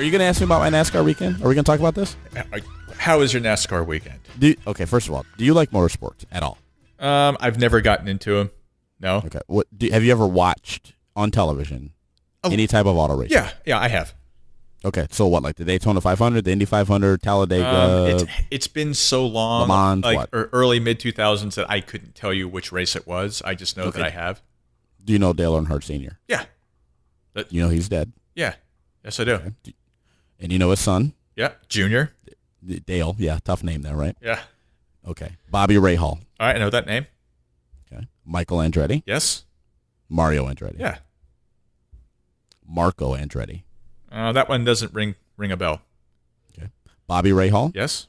Are you going to ask me about my NASCAR weekend? Are we going to talk about this? How is your NASCAR weekend? Okay, first of all, do you like motorsports at all? I've never gotten into them. No. Okay. Have you ever watched on television any type of auto racing? Yeah, I have. Okay, so what, like the Daytona 500, the Indy 500, Talladega? It's been so long, Le Mans, like or early mid-2000s, that I couldn't tell you which race it was. I just know that I have. Do you know Dale Earnhardt Sr.? Yeah. You know he's dead? Yeah. Yes, I do. Okay. And you know his son? Yeah, Junior. Dale, yeah, tough name there, right? Yeah. Okay. Bobby Rahal. All right, I know that name. Okay. Michael Andretti. Yes. Mario Andretti. Yeah. Marco Andretti. That one doesn't ring a bell. Okay. Bobby Rahal. Yes.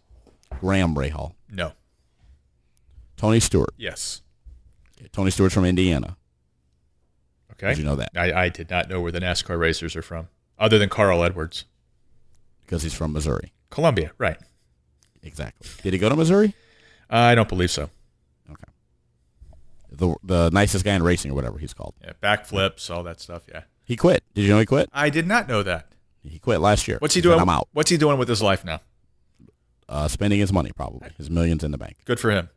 Graham Rahal. No. Tony Stewart. Yes. Okay. Tony Stewart's from Indiana. Okay. Did you know that? I did not know where the NASCAR racers are from, other than Carl Edwards. Because he's from Missouri. Columbia, right. Exactly. Did he go to Missouri? I don't believe so. Okay. The nicest guy in racing or whatever he's called. Yeah, backflips, all that stuff, yeah. He quit. Did you know he quit? I did not know that. He quit last year. What's he doing? I'm out. What's he doing with his life now? Spending his money, probably. His millions in the bank. Good for him.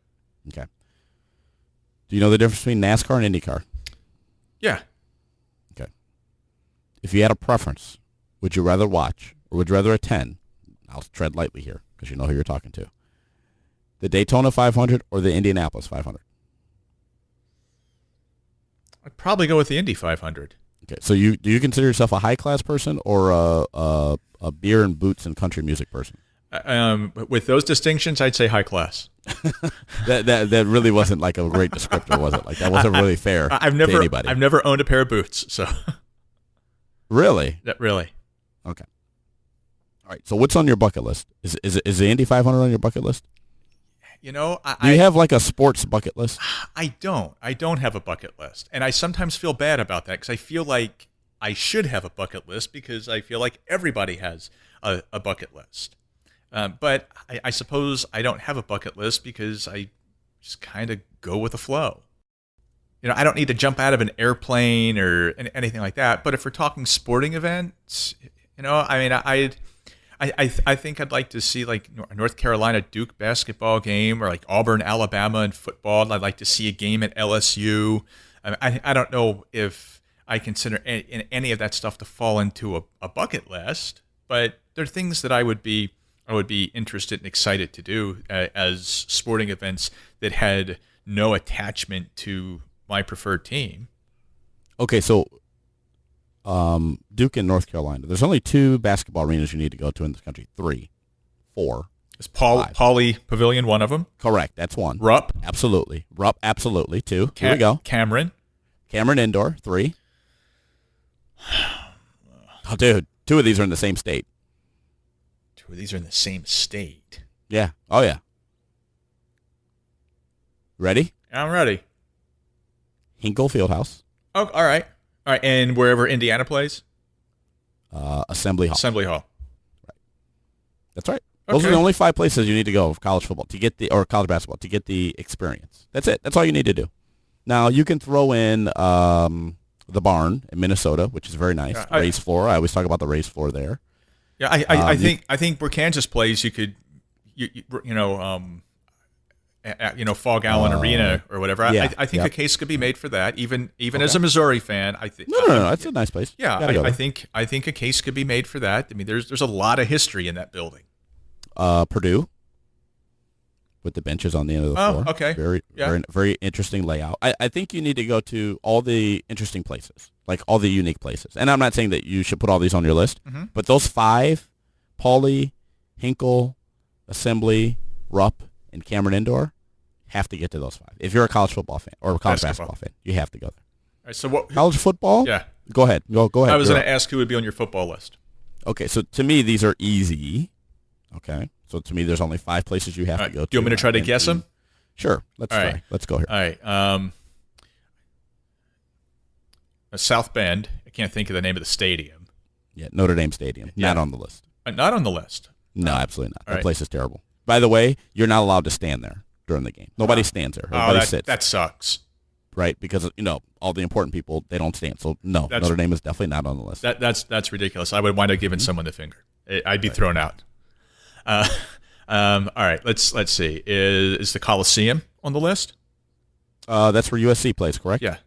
Okay. Do you know the difference between NASCAR and IndyCar? Yeah. Okay. If you had a preference, would you rather watch or would you rather attend? I'll tread lightly here because you know who you're talking to. The Daytona 500 or the Indianapolis 500? I'd probably go with the Indy 500. Okay. So do you consider yourself a high-class person or a beer and boots and country music person? With those distinctions, I'd say high class. that really wasn't like a great descriptor, was it? Like that wasn't really fair to anybody. I've never owned a pair of boots, so. Really? Really. Okay. All right. So what's on your bucket list? Is the Indy 500 on your bucket list? You know, do you have like a sports bucket list? I don't. I don't have a bucket list, and I sometimes feel bad about that because I feel like I should have a bucket list because I feel like everybody has a bucket list. But I suppose I don't have a bucket list because I just kind of go with the flow. You know, I don't need to jump out of an airplane or anything like that. But if we're talking sporting events, you know, I mean, I think I'd like to see like North Carolina Duke basketball game or like Auburn Alabama in football. I'd like to see a game at LSU. I don't know if I consider any of that stuff to fall into a bucket list, but they're things that I would be interested and excited to do as sporting events that had no attachment to my preferred team. Okay, so Duke in North Carolina. There's only 2 basketball arenas you need to go to in this country. 3, 4. Is Pauley Pavilion one of them? Correct. That's 1. Rupp? Absolutely. Rupp, absolutely. 2. Here we go. Cameron Indoor. 3. Oh, dude. 2 of these are in the same state. 2 of these are in the same state. Yeah. Oh, yeah. Ready? I'm ready. Hinkle Fieldhouse. Oh, all right. All right, and wherever Indiana plays? Assembly Hall. Assembly Hall. Right. That's right. Okay. Those are the only 5 places you need to go for college football or college basketball to get the experience. That's it. That's all you need to do. Now, you can throw in the barn in Minnesota, which is very nice. Raised floor. I always talk about the raised floor there. Yeah, I think where Kansas plays, you could, Fog Allen Arena or whatever. Yeah, I think a case could be made for that. Even as a Missouri fan, I think no, that's a nice place. Yeah, I think a case could be made for that. I mean, there's a lot of history in that building. Purdue, with the benches on the end of the floor. Oh, okay. Very interesting layout. I think you need to go to all the interesting places, like all the unique places. And I'm not saying that you should put all these on your list, but those 5, Pauley, Hinkle, Assembly, Rupp, and Cameron Indoor, have to get to those 5. If you're a college football fan or a college basketball fan, you have to go there. All right, so what? College football? Yeah. Go ahead. Go ahead. I was going to ask who would be on your football list. Okay, so to me, these are easy. Okay, so to me, there's only 5 places you have to go to. Do you want me to try to guess them? Sure. Let's try. Right. Let's go here. All right. South Bend. I can't think of the name of the stadium. Yeah, Notre Dame Stadium. Yeah. Not on the list. Not on the list. No, absolutely not. That place is terrible. By the way, you're not allowed to stand there during the game. Nobody stands there. Everybody sits. That sucks. Right? Because, all the important people, they don't stand. So no, Notre Dame is definitely not on the list. That's ridiculous. I would wind up giving someone the finger. I'd be thrown out. All right, let's see. Is the Coliseum on the list? That's where USC plays, correct? Yeah.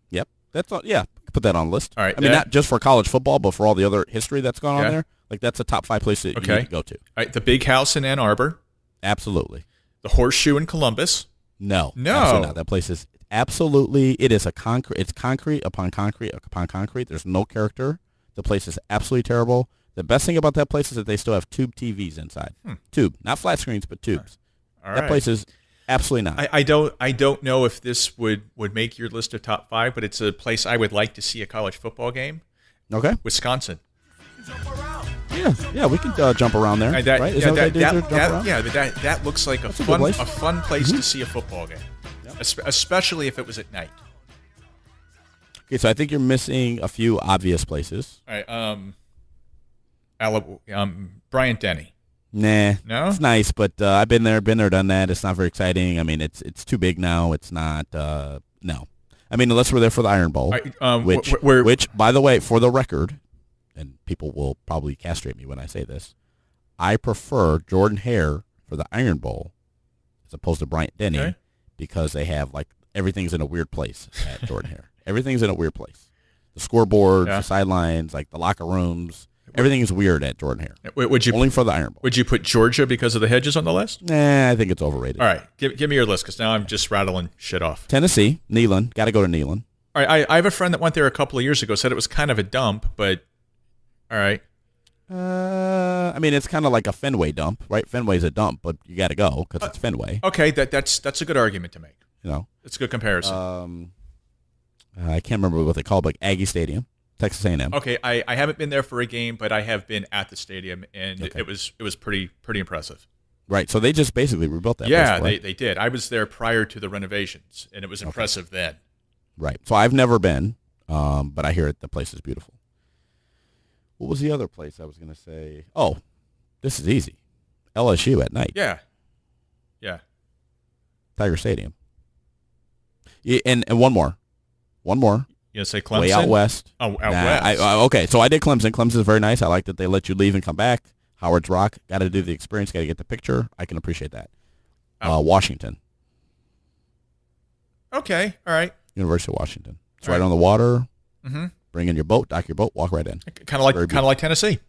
Yep. That's all, yeah. Put that on the list. All right. I mean, not just for college football, but for all the other history that's gone on there. Like, that's a top 5 place that you need to go to. All right. The Big House in Ann Arbor. Absolutely. The Horseshoe in Columbus. No. Absolutely not. That place is absolutely. It is It's concrete upon concrete upon concrete. There's no character. The place is absolutely terrible. The best thing about that place is that they still have tube TVs inside. Tube, not flat screens, but tubes. All that place is absolutely not. I don't know if this would make your list of top 5, but it's a place I would like to see a college football game. Okay. Wisconsin. Yeah, we can jump around there. Right? Is that what they do there, jump around? Yeah, that looks like a fun place to see a football game, especially if it was at night. Okay, so I think you're missing a few obvious places. All right, Bryant Denny. Nah, no, it's nice, but I've been there, done that. It's not very exciting. I mean, it's too big now. It's not. No, I mean, unless we're there for the Iron Bowl, which, by the way, for the record, and people will probably castrate me when I say this, I prefer Jordan Hare for the Iron Bowl as opposed to Bryant Denny because they have like everything's in a weird place at Jordan Hare. Everything's in a weird place. The scoreboard, the sidelines, like the locker rooms. Everything is weird at Jordan Hare. Only for the Iron Bowl. Would you put Georgia because of the hedges on the list? Nah, I think it's overrated. All right, give me your list because now I'm just rattling shit off. Tennessee, Neyland. Got to go to Neyland. All right, I have a friend that went there a couple of years ago. Said it was kind of a dump, but all right. I mean, it's kind of like a Fenway dump, right? Fenway's a dump, but you got to go because it's Fenway. Okay, that's a good argument to make. You know, it's a good comparison. I can't remember what they call it, but Aggie Stadium. Texas A&M. Okay, I haven't been there for a game, but I have been at the stadium, and it was pretty impressive. Right, so they just basically rebuilt that. Yeah, they did. I was there prior to the renovations, and it was impressive then. Right, so I've never been, but I hear the place is beautiful. What was the other place I was going to say? Oh, this is easy. LSU at night. Yeah. Tiger Stadium. Yeah, and one more. You gonna say Clemson? Way out west. Oh, out west. Okay, so I did Clemson. Clemson is very nice. I like that they let you leave and come back. Howard's Rock. Got to do the experience. Got to get the picture. I can appreciate that. Washington. Okay, all right. University of Washington. It's right on the water. Mm-hmm. Bring in your boat. Dock your boat. Walk right in. Kind of like Tennessee.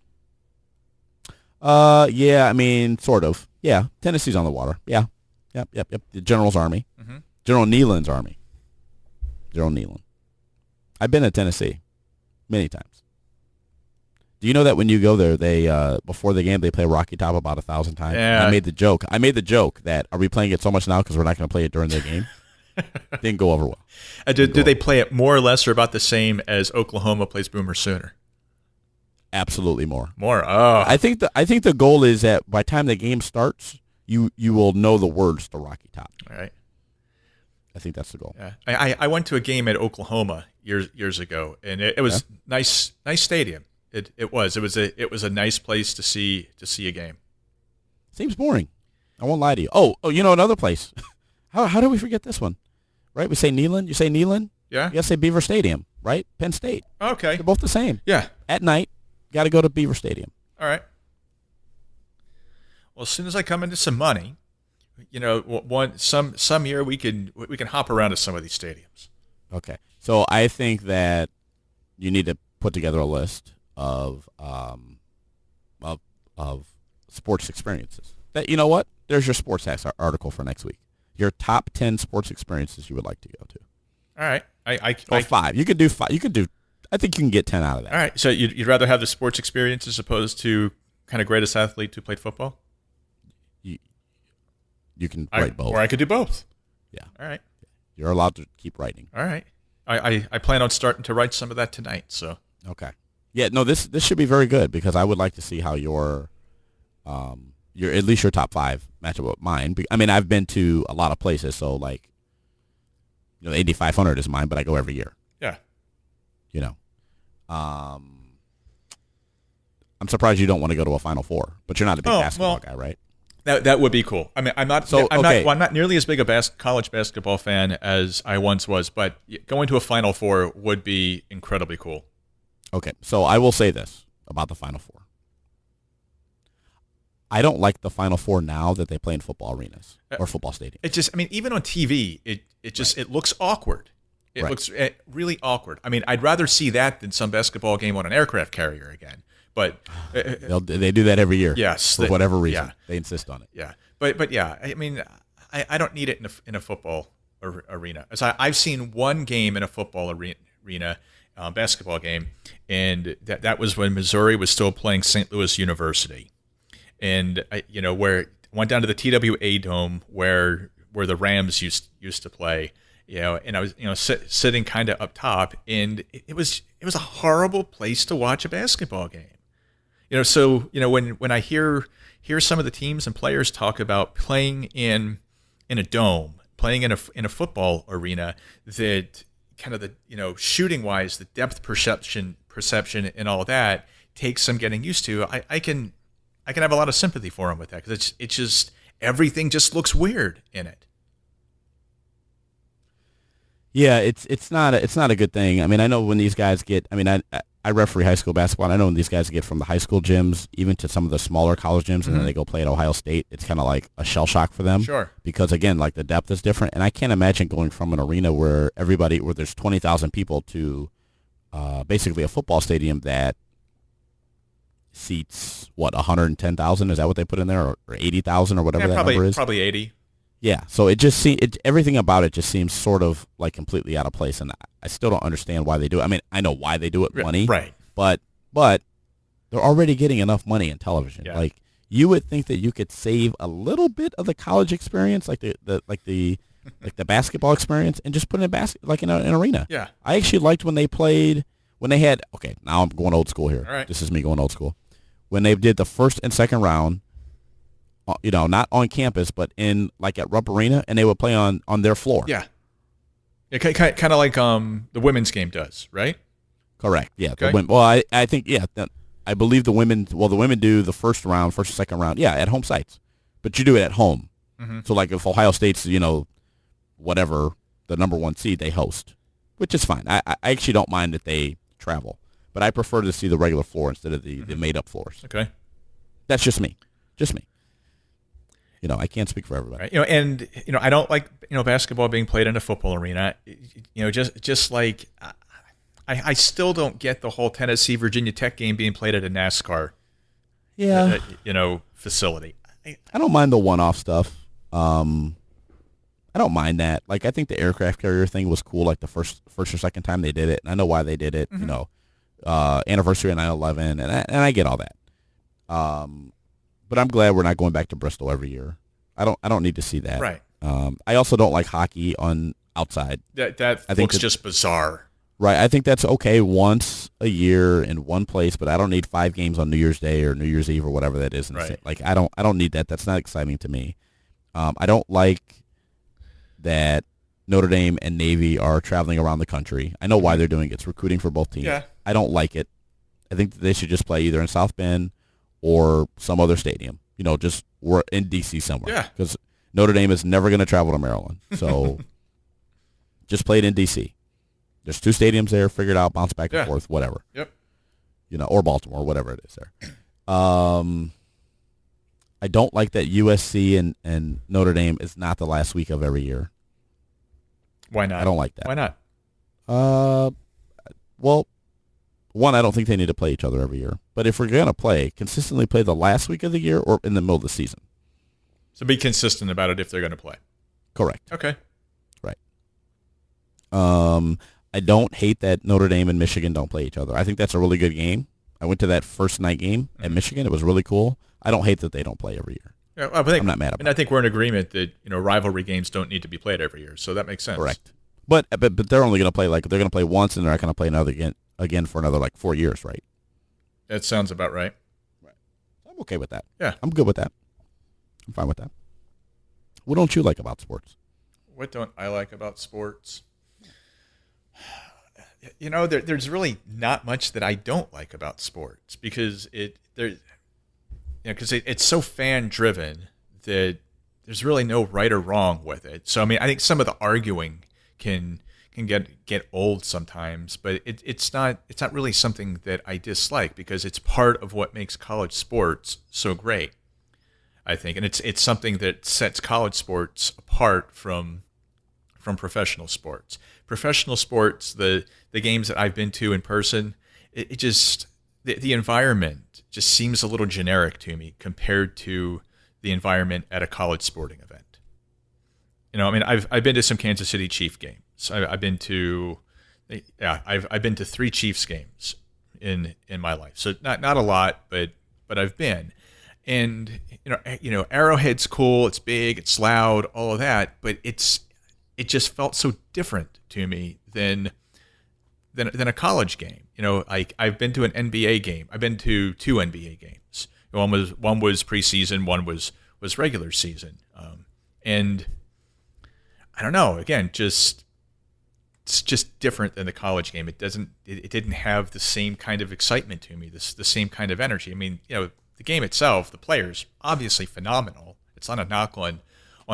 Yeah. I mean, sort of. Yeah. Tennessee's on the water. Yeah. Yep. The General's Army. Mm-hmm. General Neyland's Army. General Neyland. I've been to Tennessee many times. Do you know that when you go there, they before the game they play Rocky Top about 1,000 times? Yeah. I made the joke that are we playing it so much now because we're not going to play it during the game? Didn't go over well. Do they play it more or less or about the same as Oklahoma plays Boomer Sooner? Absolutely more. More. Oh, I think the goal is that by the time the game starts, you will know the words to Rocky Top. All right. I think that's the goal. Yeah. I went to a game at Oklahoma years ago, and it was nice stadium. It was a nice place to see a game. Seems boring. I won't lie to you. Oh, you know another place. How do we forget this one? Right? We say Neyland. You say Neyland. Yeah. You gotta say Beaver Stadium, right? Penn State. Okay. They're both the same. Yeah. At night, got to go to Beaver Stadium. All right. Well, as soon as I come into some money, some year we can hop around to some of these stadiums. Okay. So I think that you need to put together a list of sports experiences. That you know what? There's your sports hacks article for next week. Your top 10 sports experiences you would like to go to. All right. Or 5. You could do 5. I think you can get 10 out of that. All right. So you'd rather have the sports experience as opposed to kind of greatest athlete who played football? You can write both. Or I could do both. Yeah. All right. You're allowed to keep writing. All right. I plan on starting to write some of that tonight. So. Okay. Yeah. No. This should be very good because I would like to see how your at least your top 5 match up with mine. I mean, I've been to a lot of places, so like, the Indy 500 is mine, but I go every year. Yeah. I'm surprised you don't want to go to a Final Four, but you're not a big basketball guy, right? That would be cool. I mean, I'm not nearly as big a college basketball fan as I once was, but going to a Final Four would be incredibly cool. Okay, so I will say this about the Final Four. I don't like the Final Four now that they play in football arenas or football stadiums. It just, I mean, even on TV, it looks awkward. It looks really awkward. I mean, I'd rather see that than some basketball game on an aircraft carrier again. But they do that every year. Yes, for whatever reason, they insist on it. Yeah, but yeah, I mean, I don't need it in a football arena. As I've seen one game in a football arena, basketball game, and that was when Missouri was still playing St. Louis University. And where went down to the TWA Dome where the Rams used to play, and I was sitting kind of up top, and it was a horrible place to watch a basketball game. So when I hear some of the teams and players talk about playing in a dome, playing in a football arena, that kind of the shooting wise, the depth perception and all that takes some getting used to. I can have a lot of sympathy for him with that, because it's just everything just looks weird in it. Yeah, it's not a good thing. I mean, I know when these guys get. I mean, I referee high school basketball, and I know when these guys get from the high school gyms even to some of the smaller college gyms, and then they go play at Ohio State. It's kind of like a shell shock for them. Sure. Because again, like the depth is different, and I can't imagine going from an arena where there's 20,000 people to basically a football stadium that seats 110,000. Is that what they put in there, or 80,000 or whatever that number is? Probably 80. Yeah, so everything about it just seems sort of like completely out of place, and I still don't understand why they do it. I mean, I know why they do it, money, right? But they're already getting enough money in television. Yeah. Like, you would think that you could save a little bit of the college experience, like the basketball experience, and just put it in an arena. Yeah, I actually liked when they had. Okay, now I'm going old school here. All right. This is me going old school. When they did the first and second round. Not on campus, but in like at Rupp Arena, and they would play on their floor. Yeah. Kind of like the women's game does, right? Correct. Yeah. Okay. I think I believe the women. Well, the women do the first and second round. Yeah, at home sites, but you do it at home. Mm-hmm. So like if Ohio State's whatever the number 1 seed, they host, which is fine. I actually don't mind that they travel, but I prefer to see the regular floor instead of the made up floors. Okay. That's just me. Just me. I can't speak for everybody. Right. And I don't like basketball being played in a football arena. Just like I still don't get the whole Tennessee Virginia Tech game being played at a NASCAR facility. I don't mind the one-off stuff. I don't mind that. Like, I think the aircraft carrier thing was cool, like the first or second time they did it, and I know why they did it. Mm-hmm. Anniversary of 9/11, and I get all that. But I'm glad we're not going back to Bristol every year. I don't need to see that. Right. I also don't like hockey on outside. That looks just bizarre. Right. I think that's okay once a year in one place, but I don't need 5 games on New Year's Day or New Year's Eve or whatever that is. Right. Like, I don't need that. That's not exciting to me. I don't like that Notre Dame and Navy are traveling around the country. I know why they're doing it. It's recruiting for both teams. Yeah. I don't like it. I think that they should just play either in South Bend or some other stadium, just we're in D.C. somewhere. Yeah. Because Notre Dame is never going to travel to Maryland. So just play it in D.C. There's 2 stadiums there, figure it out, bounce back and forth, whatever. Yep. Or Baltimore, whatever it is there. I don't like that USC and Notre Dame is not the last week of every year. Why not? I don't like that. Why not? Well, one, I don't think they need to play each other every year. But if we're going to consistently play the last week of the year or in the middle of the season. So be consistent about it if they're going to play. Correct. Okay. Right. I don't hate that Notre Dame and Michigan don't play each other. I think that's a really good game. I went to that first night game at Michigan. It was really cool. I don't hate that they don't play every year. Yeah, I'm not mad about it. And I think we're in agreement that rivalry games don't need to be played every year. So that makes sense. Correct. But they're only going to play they're going to play once and they're not going to play another again for another 4 years, right? That sounds about right. Right. I'm okay with that. Yeah. I'm good with that. I'm fine with that. What don't you like about sports? What don't I like about sports? There's really not much that I don't like about sports because it's so fan driven that there's really no right or wrong with it. So I mean, I think some of the arguing can get old sometimes, but it's not really something that I dislike, because it's part of what makes college sports so great, I think, and it's something that sets college sports apart from professional sports. Professional sports, the games that I've been to in person, it just the environment just seems a little generic to me compared to the environment at a college sporting event. You know, I mean, I've been to some Kansas City Chief games. I've been to 3 Chiefs games in my life. So not a lot, but I've been. And you know, Arrowhead's cool. It's big. It's loud. All of that. But it just felt so different to me than a college game. You know, I've been to an NBA game. I've been to 2 NBA games. One was preseason. One was regular season. And I don't know. Again, it's just different than the college game. It didn't have the same kind of excitement to me. The same kind of energy. I mean, you know, the game itself, the players, obviously phenomenal. It's not a knock on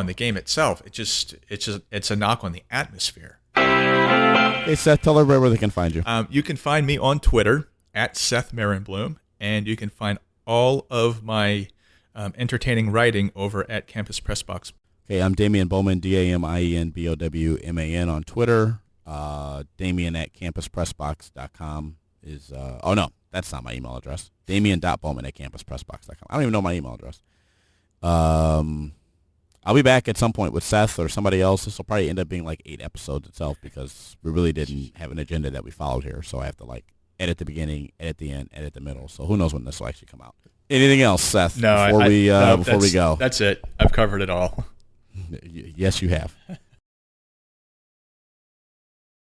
the game itself. It's a knock on the atmosphere. Hey Seth, tell everybody where they can find you. You can find me on Twitter at Seth Merenbloom, and you can find all of my entertaining writing over at Campus Pressbox. Okay, I'm Damien Bowman, DamienBowman on Twitter. Damien at campuspressbox.com is, oh no, that's not my email address. Damien.Bowman at campuspressbox.com. I don't even know my email address. I'll be back at some point with Seth or somebody else. This will probably end up being like 8 episodes itself, because we really didn't have an agenda that we followed here. So I have to like edit the beginning, edit the end, edit the middle. So who knows when this will actually come out. Anything else, Seth, No, before we go? That's it. I've covered it all. Yes, you have.